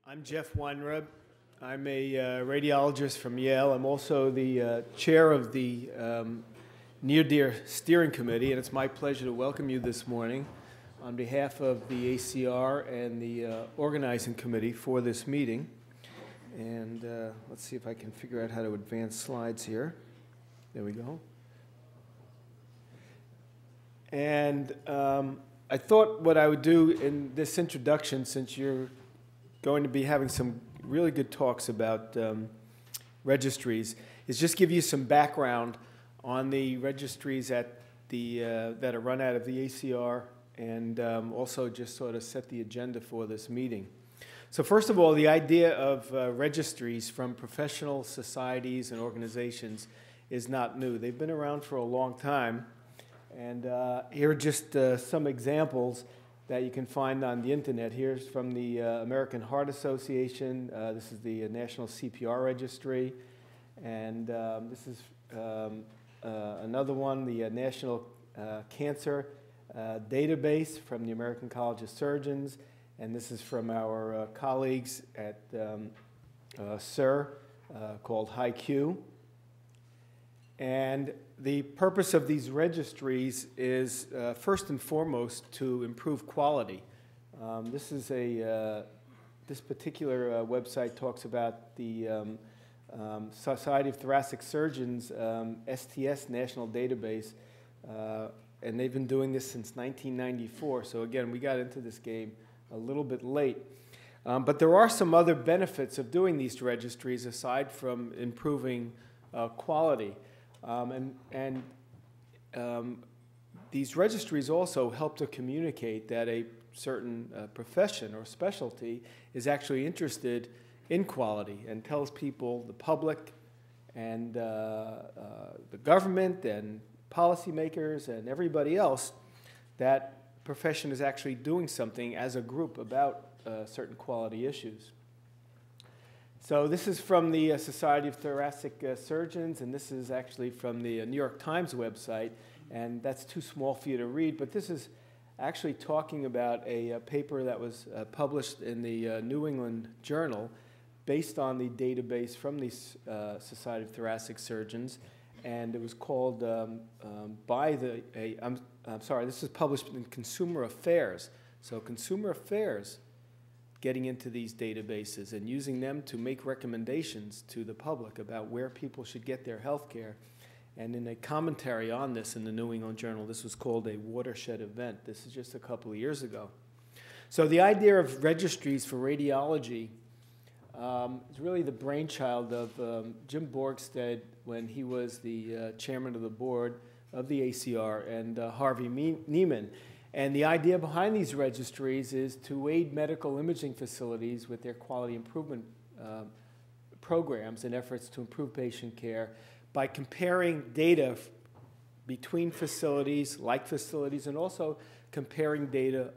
I'm Jeff Weinreb. I'm a radiologist from Yale. I'm also the chair of the NRDR Steering Committee, and it's my pleasure to welcome you this morning on behalf of the ACR and the organizing committee for this meeting. And let's see if I can figure out how to advance slides here. There we go. And I thought what I would do in this introduction, since you're going to be having some really good talks about registries, is just give you some background on the registries at the, that are run out of the ACR, and also just sort of set the agenda for this meeting. So first of all, the idea of registries from professional societies and organizations is not new. They've been around for a long time. And here are just some examples that you can find on the internet. Here's from the American Heart Association. This is the National CPR Registry. And this is another one, the National Cancer Database from the American College of Surgeons. And this is from our colleagues at SIR called HiQ. And the purpose of these registries is first and foremost to improve quality. This particular website talks about the Society of Thoracic Surgeons STS National Database, and they've been doing this since 1994. So again, we got into this game a little bit late. But there are some other benefits of doing these registries aside from improving quality. These registries also help to communicate that a certain profession or specialty is actually interested in quality and tells people, the public and the government and policymakers and everybody else, that profession is actually doing something as a group about certain quality issues. So this is from the Society of Thoracic Surgeons, and this is actually from the New York Times website, and that's too small for you to read, but this is actually talking about a paper that was published in the New England Journal based on the database from the Society of Thoracic Surgeons, and it was called I'm sorry, this is published in Consumer Affairs. So Consumer Affairs getting into these databases and using them to make recommendations to the public about where people should get their health care. And in a commentary on this in the New England Journal, this was called a watershed event. This is just a couple of years ago. So the idea of registries for radiology is really the brainchild of Jim Borgstead when he was the chairman of the board of the ACR, and Harvey Neiman. And the idea behind these registries is to aid medical imaging facilities with their quality improvement programs and efforts to improve patient care by comparing data between facilities, like facilities, and also comparing data,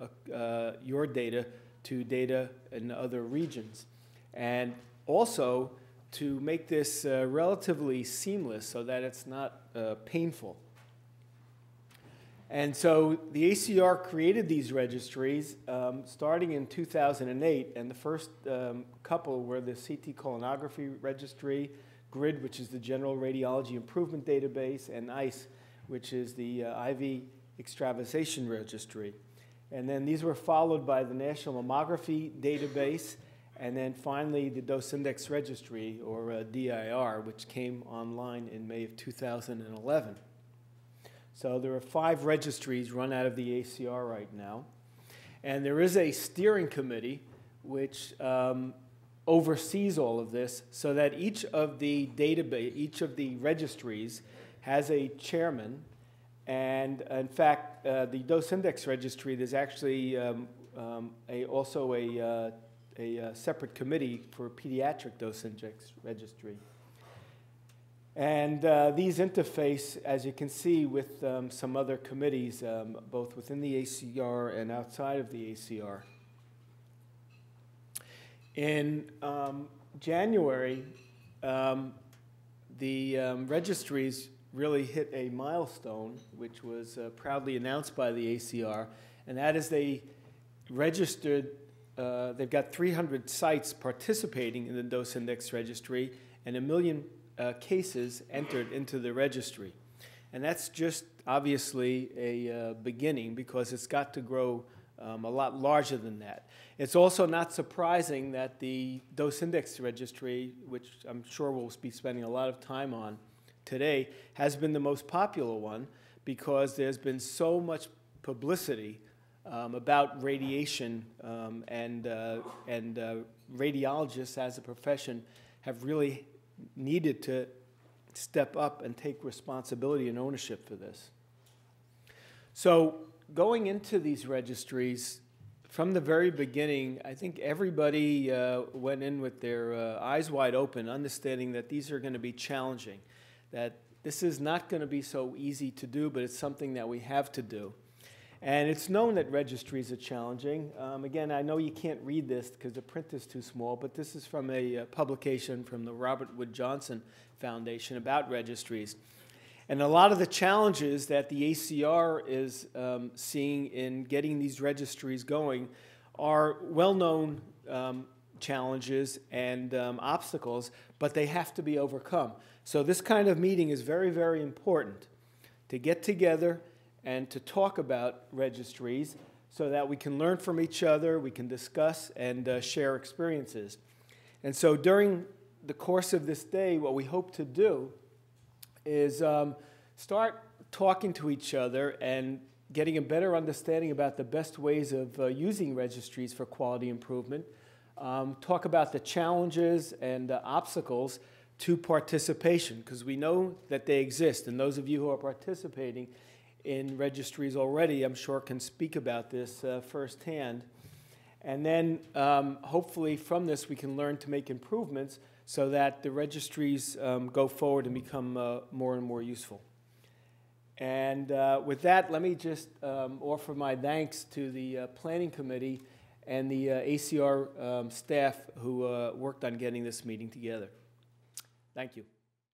your data, to data in other regions. And also to make this relatively seamless so that it's not painful. And so the ACR created these registries starting in 2008, and the first couple were the CT colonography registry, GRID, which is the General Radiology Improvement Database, and ICE, which is the IV extravasation registry. And then these were followed by the National Mammography Database, and then finally the Dose Index Registry, or DIR, which came online in May of 2011. So there are 5 registries run out of the ACR right now. And there is a steering committee which oversees all of this so that each of the registries has a chairman. And in fact, the Dose Index Registry, there's actually also a separate committee for pediatric Dose Index Registry. And these interface, as you can see, with some other committees, both within the ACR and outside of the ACR. In January, the registries really hit a milestone, which was proudly announced by the ACR, and that is they registered they've got 300 sites participating in the dose index registry and 1 million cases entered into the registry. And that's just obviously a beginning, because it's got to grow a lot larger than that. It's also not surprising that the dose index registry, which I'm sure we'll be spending a lot of time on today, has been the most popular one, because there's been so much publicity about radiation, and radiologists as a profession have really needed to step up and take responsibility and ownership for this. So going into these registries, from the very beginning, I think everybody went in with their eyes wide open, understanding that these are going to be challenging, that this is not going to be so easy to do, but it's something that we have to do. And it's known that registries are challenging. Again, I know you can't read this because the print is too small, but this is from a publication from the Robert Wood Johnson Foundation about registries. And a lot of the challenges that the ACR is seeing in getting these registries going are well-known challenges and obstacles, but they have to be overcome. So this kind of meeting is very, very important, to get together and to talk about registries so that we can learn from each other, we can discuss and share experiences. And so during the course of this day, what we hope to do is start talking to each other and getting a better understanding about the best ways of using registries for quality improvement, talk about the challenges and obstacles to participation, because we know that they exist, and those of you who are participating in registries already, I'm sure, can speak about this firsthand. And then hopefully from this we can learn to make improvements so that the registries go forward and become more and more useful. And with that, let me just offer my thanks to the Planning Committee and the ACR staff who worked on getting this meeting together. Thank you.